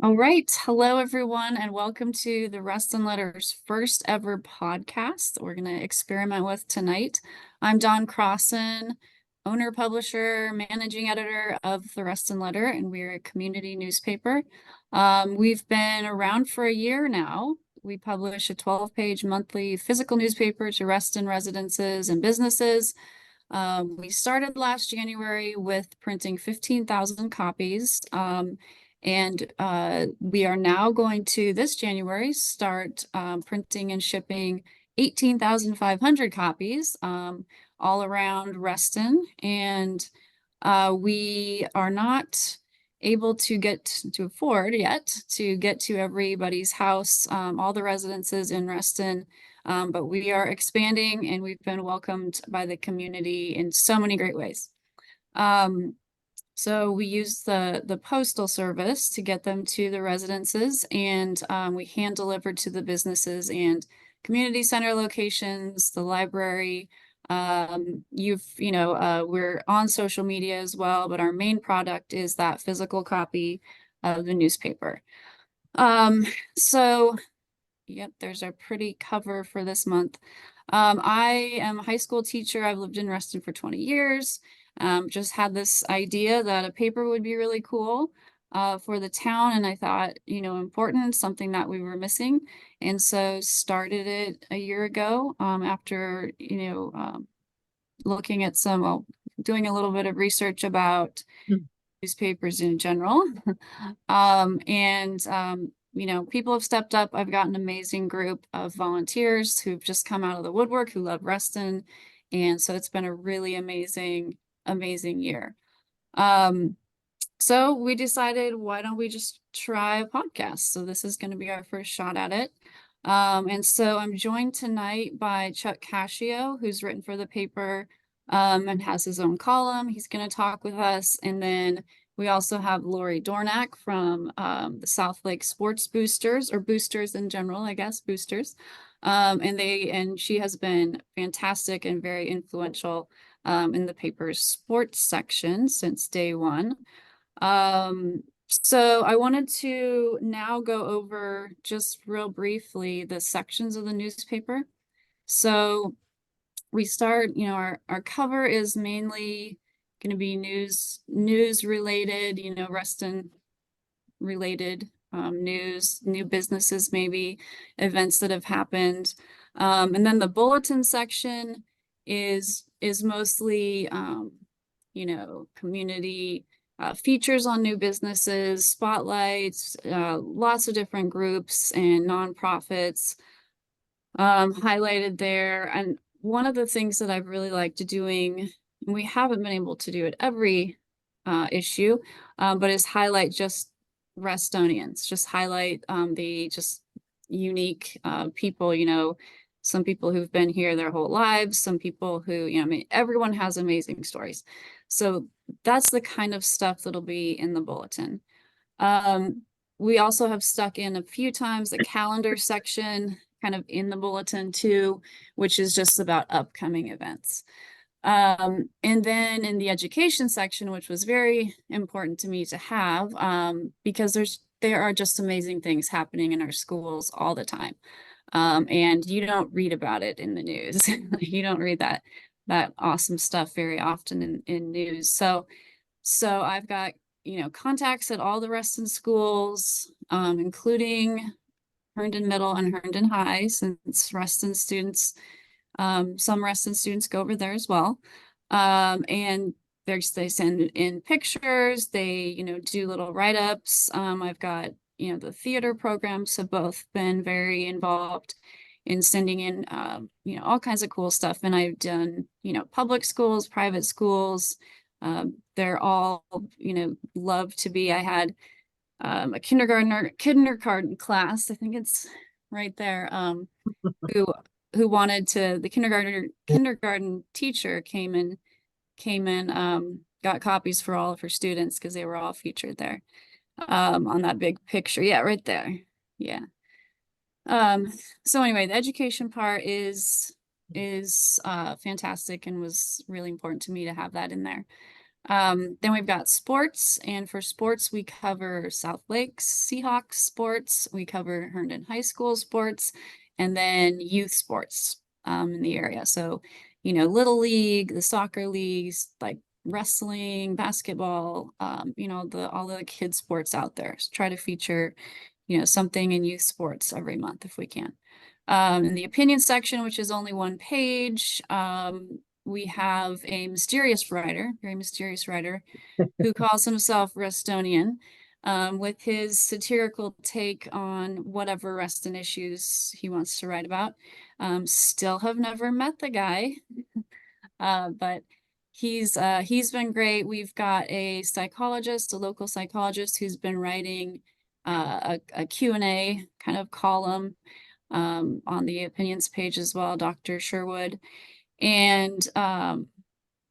All right. Hello, everyone, and welcome to the Reston Letters first ever podcast that we're going to experiment with tonight. I'm Dawn Crossan, owner, publisher, managing editor of the Reston Letter, and we're a community newspaper. We've been around for a year now. We publish a 12-page monthly physical newspaper to Reston residences and businesses. We started last January with printing 15,000 copies. And we are now going to, this January, start printing and shipping 18,500 copies all around Reston. And we are not able to get to afford yet to get to everybody's house, all the residences in Reston. But we are expanding and we've been welcomed by the community in so many great ways. So we use the postal service to get them to the residences, and we hand deliver to the businesses and community center locations, the library. We're on social media as well, but our main product is that physical copy of the newspaper. So yep, there's our pretty cover for this month. I am a high school teacher. I've lived in Reston for 20 years. Just had this idea that a paper would be really cool for the town. And I thought, important, something that we were missing. And so started it a year ago after, looking at doing a little bit of research about newspapers in general. People have stepped up. I've got an amazing group of volunteers who've just come out of the woodwork, who love Reston. And so it's been a really amazing year. So we decided, why don't we just try a podcast? So this is going to be our first shot at it. And so I'm joined tonight by Chuck Cascio, who's written for the paper and has his own column. He's going to talk with us. And then we also have Laurie Dornack from the South Lake Sports Boosters, or Boosters in general, I guess, Boosters. And she has been fantastic and very influential in the paper's sports section since day one. So I wanted to now go over just real briefly the sections of the newspaper. So we start, our cover is mainly going to be news related, Reston related news, new businesses, maybe events that have happened. And then the bulletin section is mostly, community features on new businesses, spotlights, lots of different groups and nonprofits highlighted there. And one of the things that I've really liked doing, and we haven't been able to do it every issue, but is highlight just Restonians, just highlight the just unique people, some people who've been here their whole lives, some people who, everyone has amazing stories. So that's the kind of stuff that'll be in the bulletin. We also have stuck in a few times the calendar section kind of in the bulletin too, which is just about upcoming events. And then in the education section, which was very important to me to have, because there are just amazing things happening in our schools all the time. And you don't read about it in the news. You don't read that awesome stuff very often in news. So I've got, contacts at all the Reston schools, including Herndon Middle and Herndon High, since Reston students, some Reston students go over there as well. And they send in pictures, they, do little write-ups. I've got, the theater programs have both been very involved in sending in, all kinds of cool stuff. And I've done, public schools, private schools. They're all, love to be. I had a kindergarten class, I think it's right there, who wanted to, the kindergarten teacher came in, got copies for all of her students because they were all featured there on that big picture. Yeah, right there. Yeah. So anyway, the education part is fantastic and was really important to me to have that in there. Then we've got sports, and for sports, we cover South Lakes Seahawks sports, we cover Herndon High School sports, and then youth sports in the area. So, Little League, the soccer leagues, like wrestling, basketball, the all the kids sports out there. So try to feature, something in youth sports every month if we can. In the opinion section, which is only one page, we have a mysterious writer, very mysterious writer, who calls himself Restonian, with his satirical take on whatever Reston issues he wants to write about. Still have never met the guy, but he's been great. We've got a psychologist, a local psychologist, who's been writing a Q&A kind of column on the opinions page as well, Dr. Sherwood. And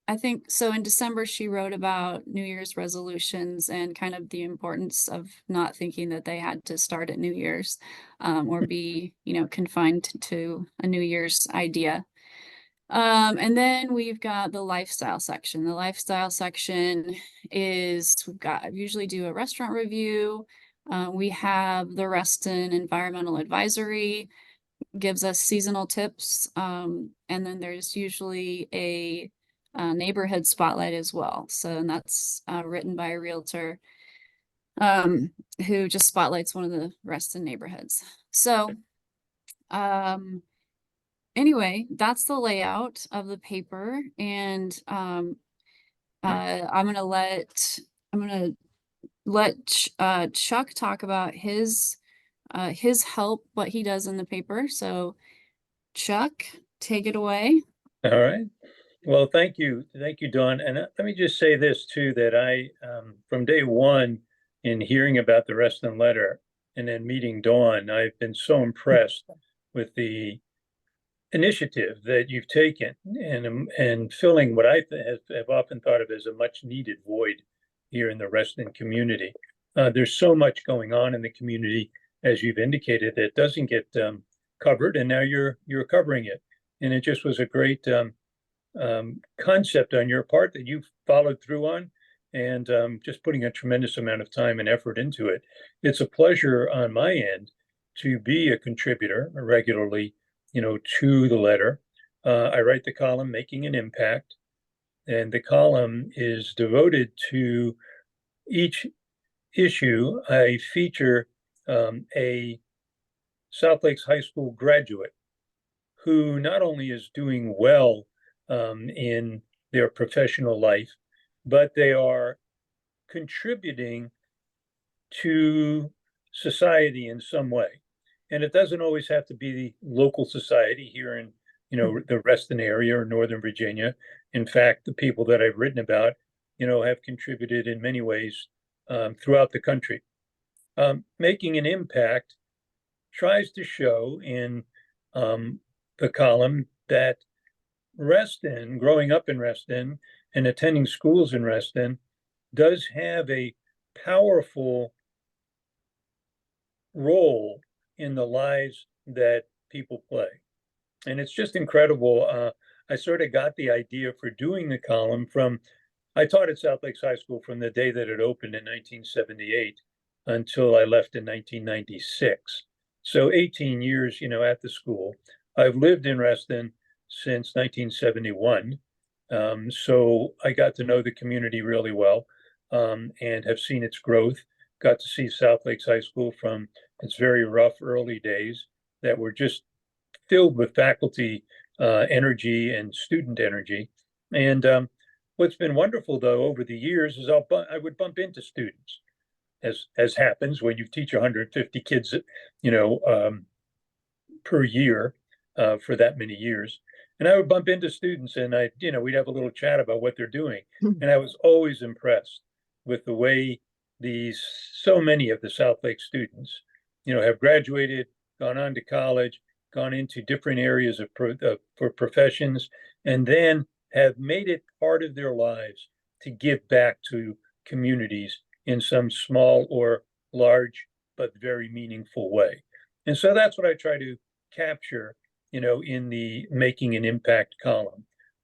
I think so in December, she wrote about New Year's resolutions and kind of the importance of not thinking that they had to start at New Year's or be, confined to a New Year's idea. And then we've got the lifestyle section. The lifestyle section is I usually do a restaurant review. We have the Reston Environmental Advisory, gives us seasonal tips. And then there's usually a neighborhood spotlight as well. So, and that's written by a realtor who just spotlights one of the Reston neighborhoods. So, anyway, that's the layout of the paper, and I'm gonna let Chuck talk about his help, what he does in the paper. So, Chuck, take it away. All right. Well, thank you, Dawn. And let me just say this too: that I, from day one, in hearing about the Reston letter and then meeting Dawn, I've been so impressed with the initiative that you've taken and filling what have often thought of as a much needed void here in the Reston community. There's so much going on in the community, as you've indicated, that doesn't get covered, and now you're covering it, and it just was a great concept on your part that you followed through on, and just putting a tremendous amount of time and effort into it. It's a pleasure on my end to be a contributor regularly, to the letter. I write the column Making an Impact, and the column is devoted to each issue. I feature a South Lakes High School graduate who not only is doing well in their professional life, but they are contributing to society in some way. And it doesn't always have to be the local society here in, the Reston area or Northern Virginia. In fact, the people that I've written about, have contributed in many ways throughout the country. Making an Impact tries to show in the column that Reston, growing up in Reston and attending schools in Reston, does have a powerful role in the lives that people play. And it's just incredible. I sort of got the idea for doing the column from, I taught at South Lakes High School from the day that it opened in 1978 until I left in 1996. So 18 years, at the school. I've lived in Reston since 1971. So I got to know the community really well, and have seen its growth. Got to see South Lakes High School from its very rough early days that were just filled with faculty energy and student energy. And what's been wonderful, though, over the years is I would bump into students, as happens when you teach 150 kids, per year for that many years. And I would bump into students, and we'd have a little chat about what they're doing. And I was always impressed with the way so many of the South Lake students, have graduated, gone on to college, gone into different areas for professions, and then have made it part of their lives to give back to communities in some small or large but very meaningful way. And so that's what I try to capture, in the Making an Impact column.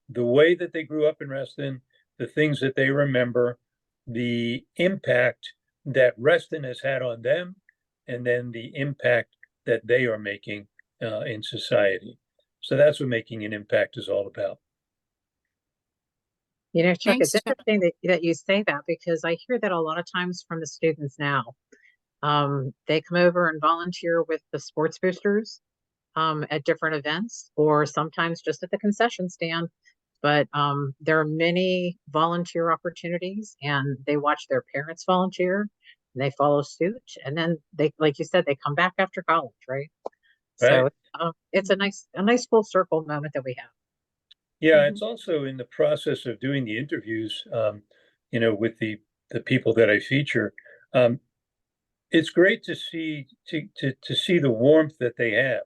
The way that they grew up in Reston, the things that they remember, the impact that Reston has had on them, and then the impact that they are making in society. So that's what making an impact is all about. You know, Chuck, it's Thanks, Chuck. interesting that you say that because I hear that a lot of times from the students now. They come over and volunteer with the sports boosters at different events or sometimes just at the concession stand. But there are many volunteer opportunities and they watch their parents volunteer and they follow suit. And then they, like you said, they come back after college, right? Right. So it's a nice full circle moment that we have. Yeah, Mhm. it's also in the process of doing the interviews, with the people that I feature. Um, it's great to see to see the warmth that they have,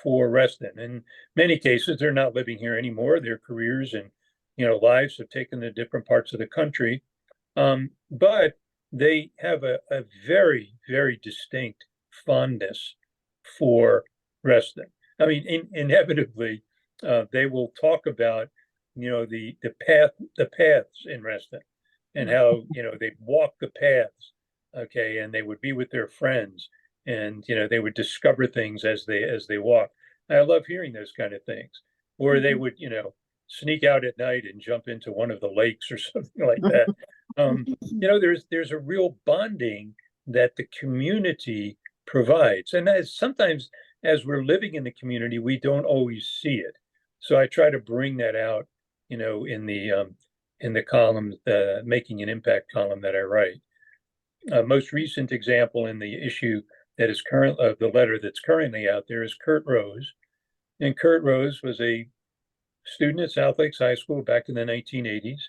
for Reston. In many cases, they're not living here anymore. Their careers and lives have taken to different parts of the country, but they have a very very distinct fondness for Reston. I mean, inevitably, they will talk about the paths in Reston and Mhm. how they walk the paths, okay, and they would be with their friends and they would discover things as they walk. I love hearing those kind of things. Or they Mhm. would sneak out at night and jump into one of the lakes or something like that. um, there's a real bonding that the community provides, and as sometimes as we're living in the community we don't always see it. So I try to bring that out in the column, the making an impact column that I write. Most recent example in the issue that is current of the letter that's currently out there is Kurt Rose. And Kurt Rose was a student at South Lakes High School back in the 1980s.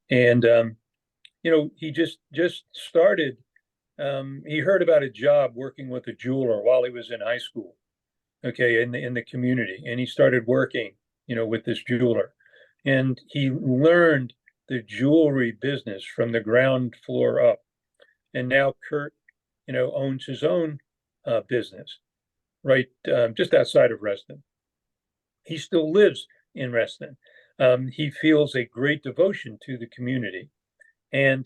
And, he just started, he heard about a job working with a jeweler while he was in high school, okay, in the community. And he started working, with this jeweler. And he learned the jewelry business from the ground floor up. And now Kurt, owns his own business right just outside of Reston. He still lives in Reston. He feels a great devotion to the community, and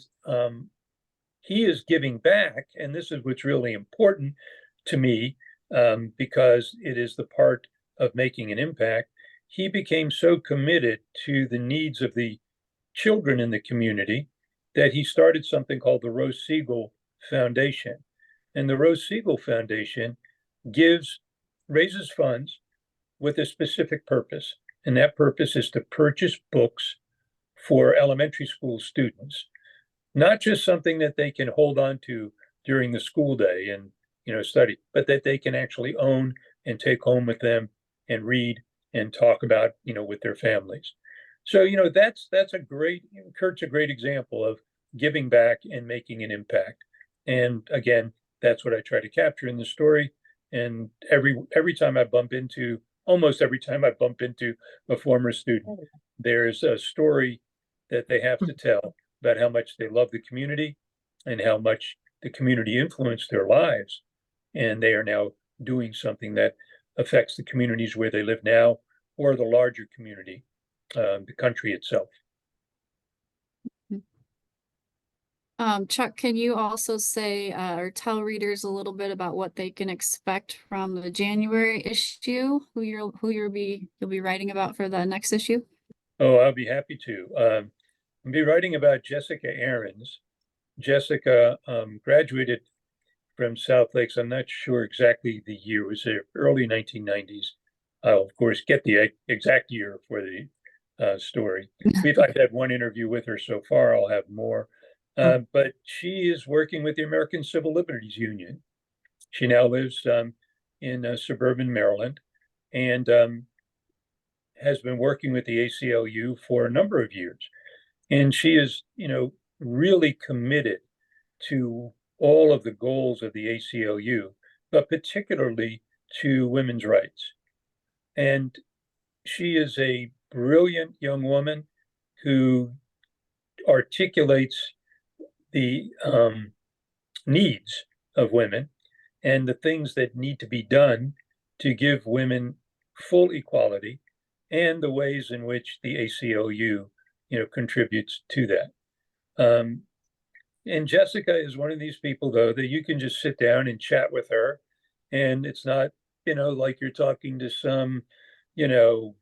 he is giving back. And this is what's really important to me, because it is the part of making an impact. He became so committed to the needs of the children in the community that he started something called the Rose Siegel Foundation. And the Rose Siegel Foundation gives raises funds with a specific purpose, and that purpose is to purchase books for elementary school students, not just something that they can hold on to during the school day and study, but that they can actually own and take home with them and read and talk about with their families. So that's a great Kurt's a great example of giving back and making an impact. And again, that's what I try to capture in the story. And every time I bump into almost every time I bump into a former student, there's a story that they have to tell about how much they love the community and how much the community influenced their lives. And they are now doing something that affects the communities where they live now or the larger community, the country itself. Chuck, can you also say or tell readers a little bit about what they can expect from the January issue? You'll be writing about for the next issue? Oh, I'll be happy to. I'll be writing about Jessica Ahrens. Jessica graduated from South Lakes. I'm not sure exactly the year. It was the early 1990s. I'll, of course, get the exact year for the story. I've had one interview with her so far. I'll have more. But she is working with the American Civil Liberties Union. She now lives in suburban Maryland and has been working with the ACLU for a number of years. And she is, really committed to all of the goals of the ACLU, but particularly to women's rights. And she is a brilliant young woman who articulates the needs of women and the things that need to be done to give women full equality and the ways in which the ACLU contributes to that. And Jessica is one of these people, though, that you can just sit down and chat with her, and it's not, like you're talking to some, you know,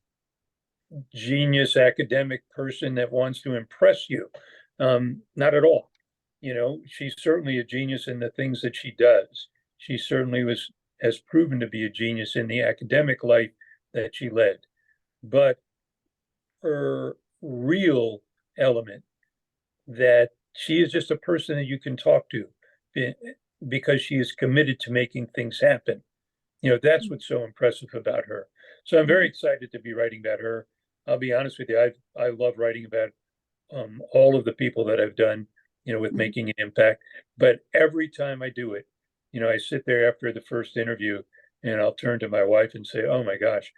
genius academic person that wants to impress you. Not at all. She's certainly a genius in the things that she does. She certainly has proven to be a genius in the academic life that she led. But her real element, that she is just a person that you can talk to because she is committed to making things happen. That's what's so impressive about her. So I'm very excited to be writing about her. I'll be honest with you, I love writing about all of the people that I've done, with making an impact. But every time I do it, I sit there after the first interview and I'll turn to my wife and say, "Oh my gosh,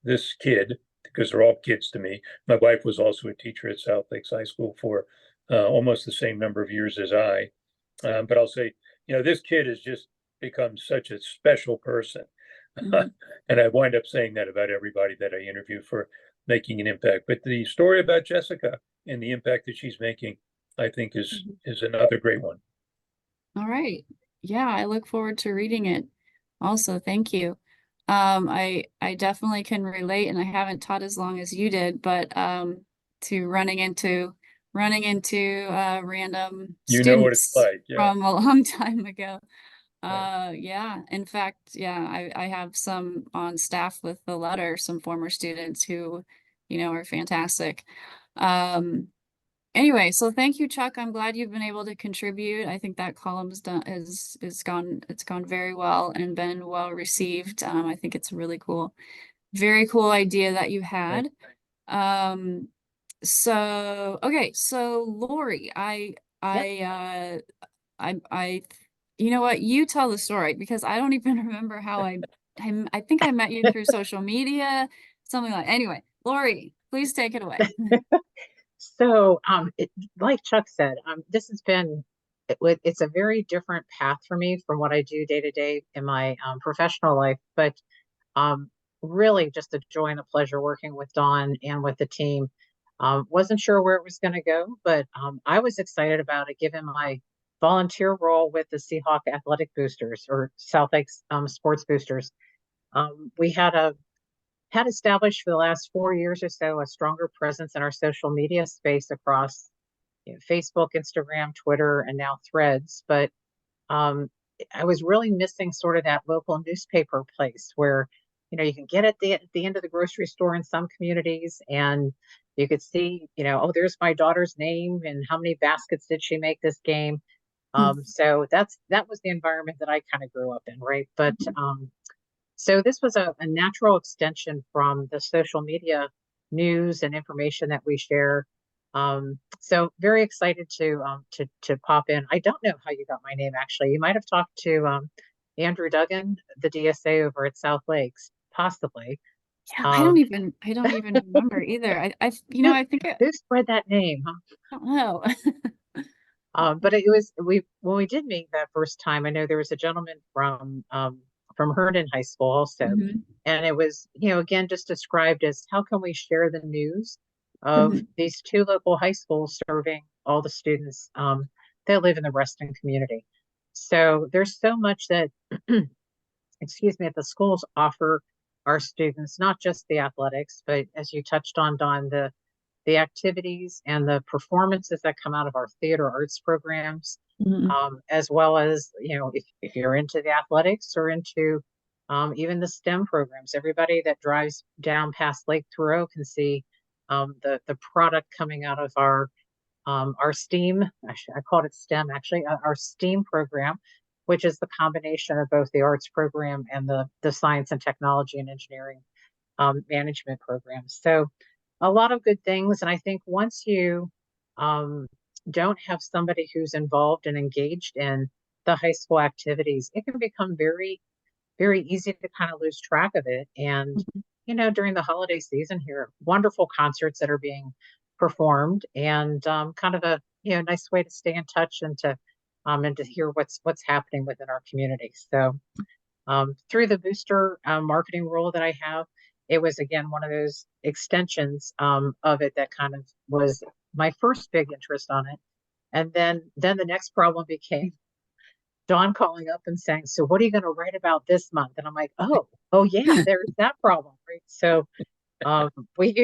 this kid," because they're all kids to me. My wife was also a teacher at South Lakes High School for almost the same number of years as I. But I'll say, this kid has just become such a special person. And I wind up saying that about everybody that I interview for making an impact. But the story about Jessica and the impact that she's making, I think is another great one. All right. Yeah, I look forward to reading it. Also, thank you. I definitely can relate, and I haven't taught as long as you did, but to running into random You know what it's students like, yeah. from a long time ago. Right. Yeah, in fact, yeah, I have some on staff with the letter, some former students who, are fantastic. Anyway, so thank you, Chuck. I'm glad you've been able to contribute. I think that column's done it's gone very well and been well received. I think it's really cool. Very cool idea that you had. Um, so okay, so Laurie, I you know what? You tell the story because I don't even remember how I think I met you through social media, something like. Anyway, Laurie, please take it away. So, like Chuck said, this has been it's a very different path for me from what I do day to day in my professional life, but um, really just a joy and a pleasure working with Dawn and with the team. Wasn't sure where it was going to go, but I was excited about it given my volunteer role with the Seahawk Athletic Boosters or South Lakes Sports Boosters. We had established for the last 4 years or so a stronger presence in our social media space across Facebook, Instagram, Twitter, and now Threads. But um, I was really missing sort of that local newspaper place where you can get at the end of the grocery store in some communities, and you could see oh, there's my daughter's name and how many baskets did she make this game. So that was the environment that I kind of grew up in, right? But so this was a natural extension from the social media news and information that we share. So very excited to pop in. I don't know how you got my name actually. You might have talked to Andrew Duggan, the DSA over at South Lakes, possibly. Yeah, Um, I don't even remember either. who, I think who spread that name, huh? I don't know. But it was we when we did meet that first time. I know there was a gentleman from Herndon High School also, Mhm, and it was again just described as how can we share the news of mhm, these two local high schools serving all the students that live in the Reston community. So there's so much that excuse me that the schools offer our students, not just the athletics, but as you touched on, Don, the activities and the performances that come out of our theater arts programs, mhm, as well as, if you're into the athletics or into even the STEM programs, everybody that drives down past Lake Thoreau can see the product coming out of our STEAM, actually, I called it STEM, actually, our STEAM program, which is the combination of both the arts program and the science and technology and engineering management programs. So a lot of good things. And I think once you um, don't have somebody who's involved and engaged in the high school activities, it can become very, very easy to kind of lose track of it. And, mhm. during the holiday season here, wonderful concerts that are being performed and kind of a, nice way to stay in touch and to hear what's happening within our community. So through the booster marketing role that I have, it was again one of those extensions of it that kind of was my first big interest on it. And then the next problem became Dawn calling up and saying, "So what are you going to write about this month?" And I'm like, "Oh yeah, there's that problem, right?" So um, we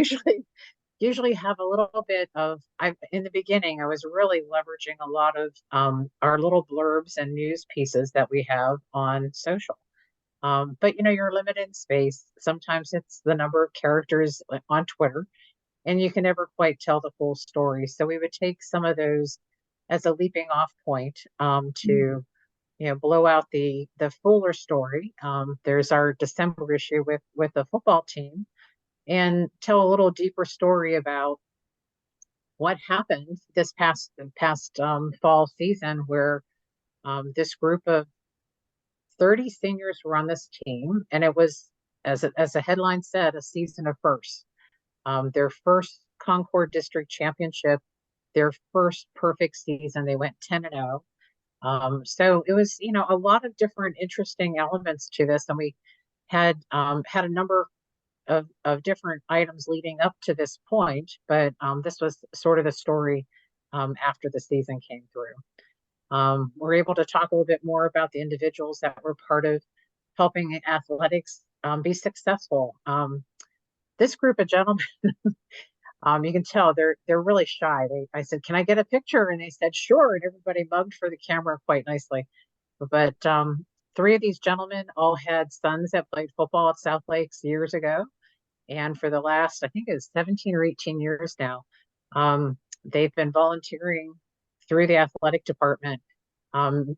usually have a little bit of I in the beginning I was really leveraging a lot of our little blurbs and news pieces that we have on social. But you know, you're limited in space. Sometimes it's the number of characters on Twitter, and you can never quite tell the full story. So we would take some of those as a leaping off point to blow out the fuller story. There's our December issue with the football team, and tell a little deeper story about what happened this past fall season, where this group of 30 seniors were on this team, and it was, as the headline said, a season of firsts. Their first Concord District Championship, their first perfect season. They went 10-0. So it was, a lot of different interesting elements to this, and we had a number of different items leading up to this point, but this was sort of the story after the season came through. We're able to talk a little bit more about the individuals that were part of helping athletics be successful. This group of gentlemen, you can tell they're really shy. I said, "Can I get a picture?" And they said, "Sure." And everybody mugged for the camera quite nicely. But three of these gentlemen all had sons that played football at South Lakes years ago. And for the last, I think it's 17 or 18 years now, they've been volunteering through the athletic department, um,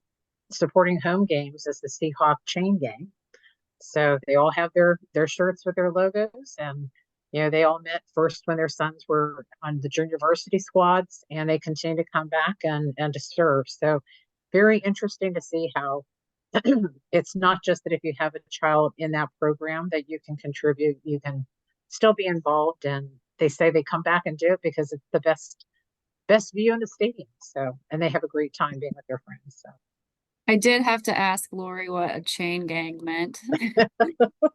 supporting home games as the Seahawk chain gang. So they all have their shirts with their logos, and they all met first when their sons were on the junior varsity squads, and they continue to come back and to serve. So very interesting to see how it's not just that if you have a child in that program that you can contribute, you can still be involved. And they say they come back and do it because it's the best view in the stadium. So, and they have a great time being with their friends. So I did have to ask Laurie what a chain gang meant.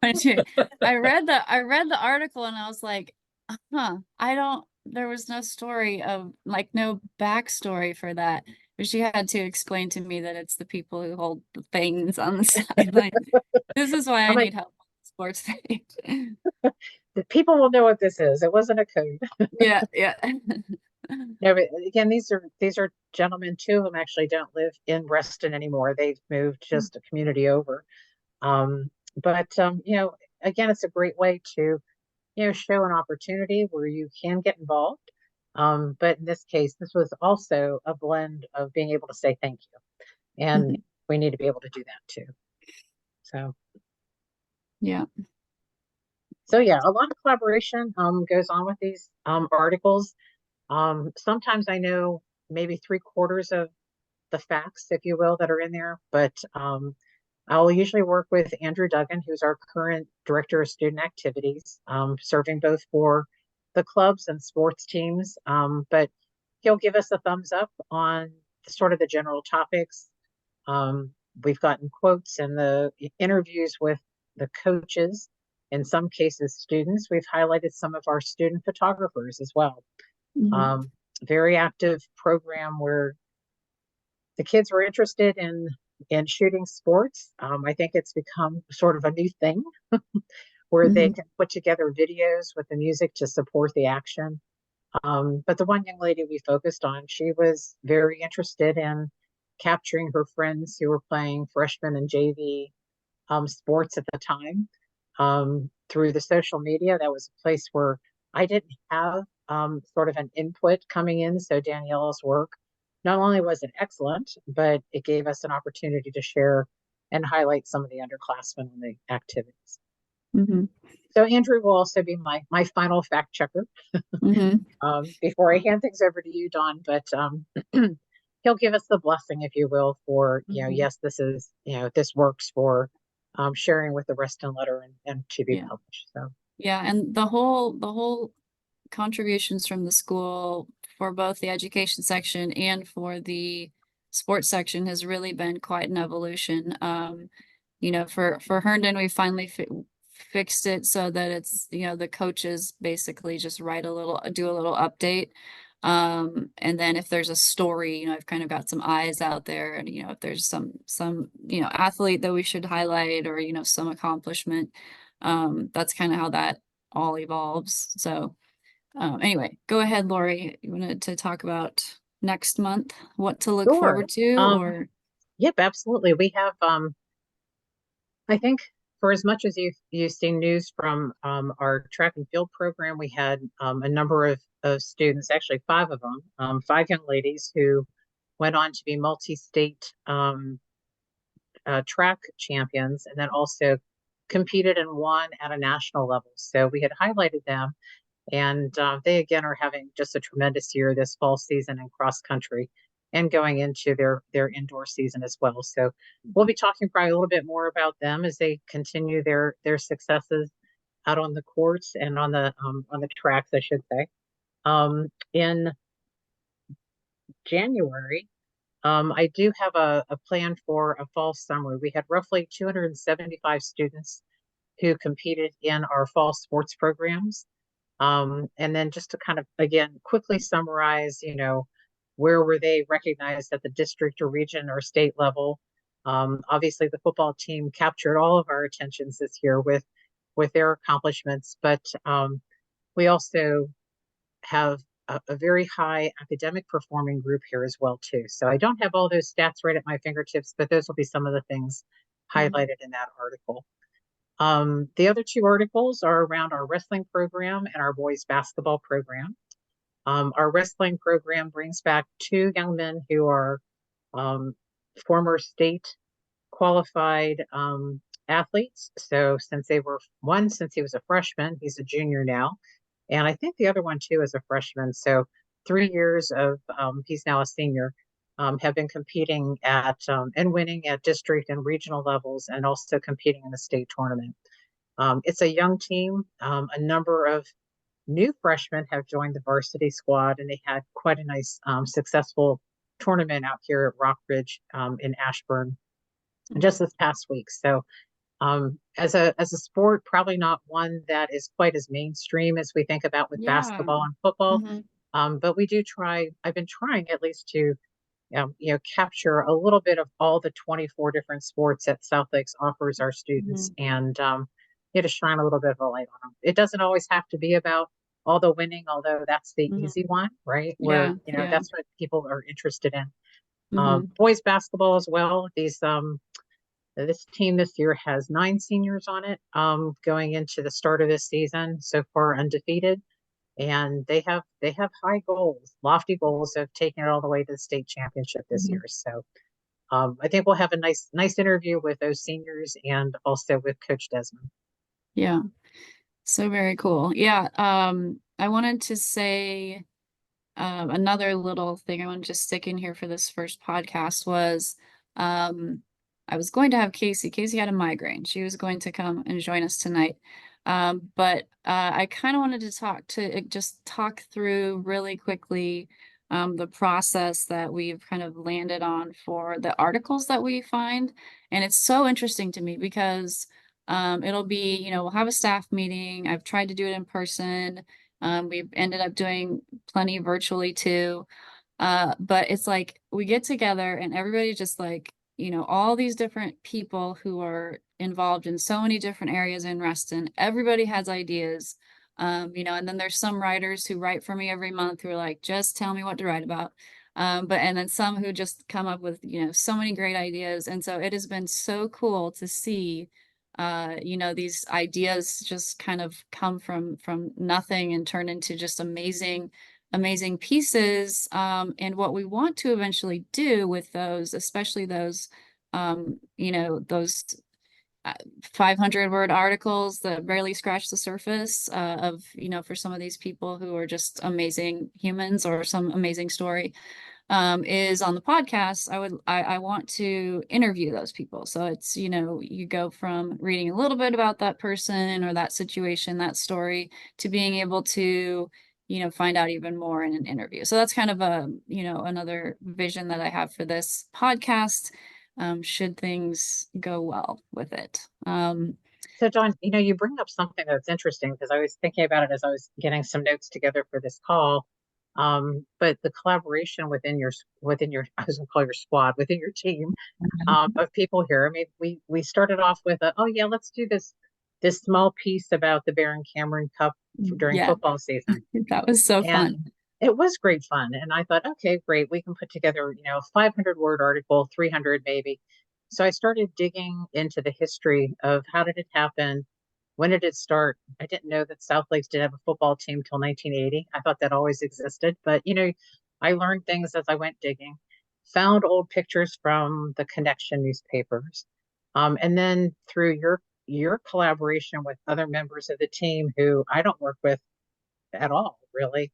I read the article and I was like, there was no story of, like, no backstory for that. But she had to explain to me that it's the people who hold the things on the sideline. This is why I I'm like, need help on the sports page. the people will know what this is. It wasn't a code. Yeah, yeah. No, but again, these are gentlemen. Two of them actually don't live in Reston anymore. They've moved just a community over. But again, it's a great way to show an opportunity where you can get involved. But in this case, this was also a blend of being able to say thank you, and we need to be able to do that too. So Yeah. so yeah, a lot of collaboration goes on with these articles. Sometimes I know maybe 3/4 of the facts, if you will, that are in there, but I'll usually work with Andrew Duggan, who's our current director of student activities, serving both for the clubs and sports teams. But he'll give us a thumbs up on sort of the general topics. We've gotten quotes in the interviews with the coaches, in some cases, students. We've highlighted some of our student photographers as well. Very active program where the kids were interested in shooting sports. I think it's become sort of a new thing where they can put together videos with the music to support the action. But the one young lady we focused on, she was very interested in capturing her friends who were playing freshman and JV sports at the time through the social media. That was a place where I didn't have sort of an input coming in. So Daniela's work, not only was it excellent, but it gave us an opportunity to share and highlight some of the underclassmen on the activities. So Andrew will also be my final fact checker before I hand things over to you, Dawn. But he'll give us the blessing, if you will, for yes, this is this works for sharing with the Reston letter and to be published. So yeah, and the whole contributions from the school for both the education section and for the sports section has really been quite an evolution. For Herndon, we finally fixed it so that it's, the coaches basically just do a little update. And then if there's a story, I've kind of got some eyes out there, and, if there's some, athlete that we should highlight, or, some accomplishment, that's kind of how that all evolves. So, anyway, go ahead, Laurie. You wanted to talk about next month, what to look Sure. forward to, or? Yep, absolutely. We have, I think for as much as you've seen news from our track and field program, we had a number of students, actually five of them, five young ladies who went on to be multi-state track champions, and then also competed and won at a national level. So we had highlighted them, and they again are having just a tremendous year this fall season in cross country, and going into their indoor season as well. So we'll be talking probably a little bit more about them as they continue their successes out on the courts and on the tracks, I should say. In January, I do have a plan for a fall summer. We had roughly 275 students who competed in our fall sports programs. And then just to kind of, again, quickly summarize, where were they recognized at the district or region or state level? Obviously, the football team captured all of our attentions this year with their accomplishments, but we also have a very high academic performing group here as well too. So I don't have all those stats right at my fingertips, but those will be some of the things highlighted in that article. The other two articles are around our wrestling program and our boys basketball program. Our wrestling program brings back two young men who are former state qualified athletes. So since he was a freshman, he's a junior now. And I think the other one too is a freshman. So 3 years of, he's now a senior, have been competing at and winning at district and regional levels, and also competing in the state tournament. It's a young team. A number of new freshmen have joined the varsity squad, and they had quite a nice, successful tournament out here at Rockridge in Ashburn just this past week. So as a sport, probably not one that is quite as mainstream as we think about with Yeah. basketball and football. Mhm. But we do try, I've been trying at least to capture a little bit of all the 24 different sports that South Lakes offers our students, Mhm. and to shine a little bit of a light on them. It doesn't always have to be about all the winning, although that's the Mhm. easy one, right? Yeah. Where, Yeah. that's what people are interested in. Mhm. Boys basketball as well. This team this year has 9 seniors on it, going into the start of this season, so far undefeated. And they have high goals, lofty goals of taking it all the way to the state championship this Mhm. year. So I think we'll have a nice interview with those seniors, and also with Coach Desmond. Yeah. So very cool. Yeah. I wanted to say, another little thing I want to just stick in here for this first podcast was, um, I was going to have Casey. Casey had a migraine. She was going to come and join us tonight. But I kind of wanted to just talk through really quickly, the process that we've kind of landed on for the articles that we find. And it's so interesting to me because it'll be, we'll have a staff meeting. I've tried to do it in person. We've ended up doing plenty virtually too. But it's like we get together and everybody just like, all these different people who are involved in so many different areas in Reston, everybody has ideas. And then there's some writers who write for me every month who are like, just tell me what to write about. And then some who just come up with, so many great ideas. And so it has been so cool to see these ideas just kind of come from nothing and turn into just amazing pieces. And what we want to eventually do with those, especially those 500-word articles that barely scratch the surface, of, for some of these people who are just amazing humans or some amazing story, is on the podcast. I want to interview those people. So it's, you go from reading a little bit about that person or that situation, that story, to being able to, find out even more in an interview. So that's kind of another vision that I have for this podcast, should things go well with it. So John, you bring up something that's interesting because I was thinking about it as I was getting some notes together for this call. But the collaboration within your I was gonna call your squad, within your team, of people here. I mean, we started off with oh yeah, let's do this small piece about the Baron Cameron Cup during Yeah, football season. that was so And fun. it was great fun. And I thought, okay, great. We can put together, a 500-word article, 300 maybe. So I started digging into the history of how did it happen? When did it start? I didn't know that South Lakes did have a football team till 1980. I thought that always existed. But, I learned things as I went digging, found old pictures from the Connection newspapers. And then through your collaboration with other members of the team who I don't work with at all, really.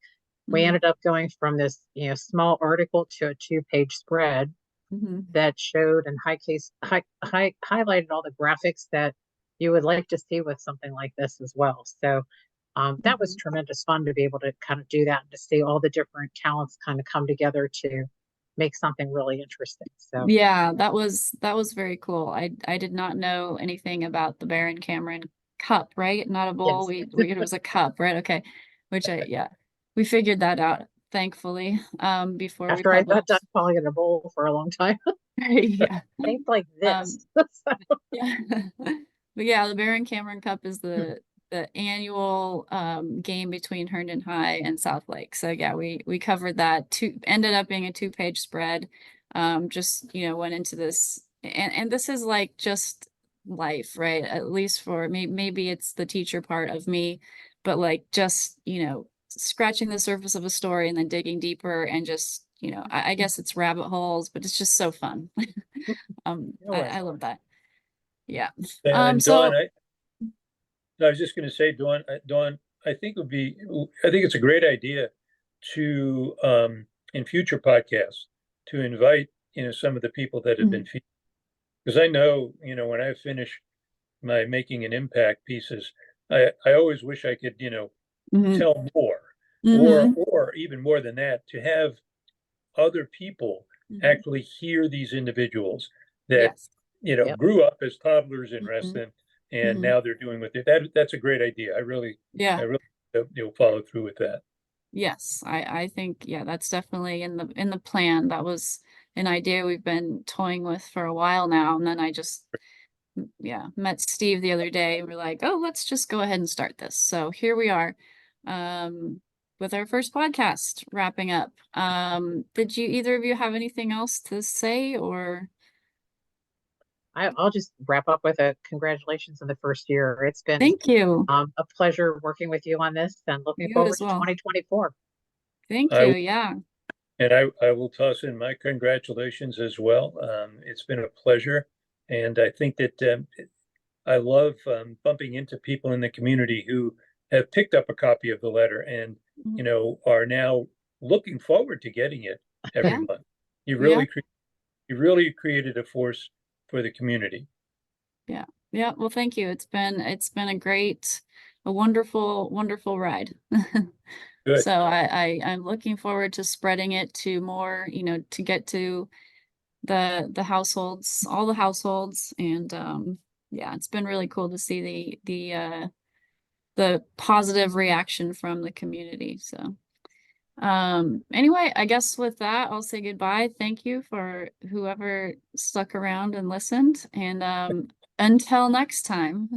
We Mhm, ended up going from this, small article to a two-page spread mhm, that showed and highlighted all the graphics that you would like to see with something like this as well. So that was mhm. tremendous fun to be able to kind of do that and to see all the different talents kind of come together to make something really interesting. So Yeah, that was very cool. I did not know anything about the Baron Cameron Cup, right? Not a bowl. yes, It was a cup, right? Okay. Which yeah. We figured that out, thankfully, before we after I got done published. calling it a bowl for a long time, Yeah. things like this. Um, yeah. But yeah, the Baron Cameron Cup is the annual game between Herndon High and South Lake. So yeah, we covered that. Ended up being a two-page spread. Just went into this, and this is like just life, right? At least for me, maybe it's the teacher part of me, but like just scratching the surface of a story and then digging deeper and just I guess it's rabbit holes, but it's just so fun. It I was. love that. Yeah. And Dawn, So I was just going to say, Dawn, I think I think it's a great idea to, in future podcasts, to invite, some of the people that have been mhm, featured. Because I know, when I finish my making an impact pieces, I always wish I could, mhm, tell more, mhm, or even more than that, to have other people mhm. actually hear these individuals that, Yes. Yep. grew up as toddlers in Mhm, Reston, and mhm. now they're doing what that's a great idea. I Yeah. really hope you'll follow through with that. Yes. I think yeah, that's definitely in the plan. That was an idea we've been toying with for a while now. And then I just yeah, met Steve the other day and we're like, oh, let's just go ahead and start this. So here we are. Um with our first podcast wrapping up. Did you either of you have anything else to say or I'll just wrap up with a congratulations on the first year. It's been thank you. a pleasure working with you on this and looking You forward as to well. 2024. Thank I you. Yeah. And I will toss in my congratulations as well. It's been a pleasure. And I think that I love bumping into people in the community who have picked up a copy of the letter and, Mhm. are now looking forward to getting it every Yeah. month. You Yeah. really, you really created a force for the community. Yeah. Yeah. Well, thank you. It's been a wonderful, wonderful ride. Good. So I'm looking forward to spreading it to more, to get to the households, all the households. And yeah, it's been really cool to see the positive reaction from the community. So anyway, I guess with that, I'll say goodbye. Thank you for whoever stuck around and listened. And until next time.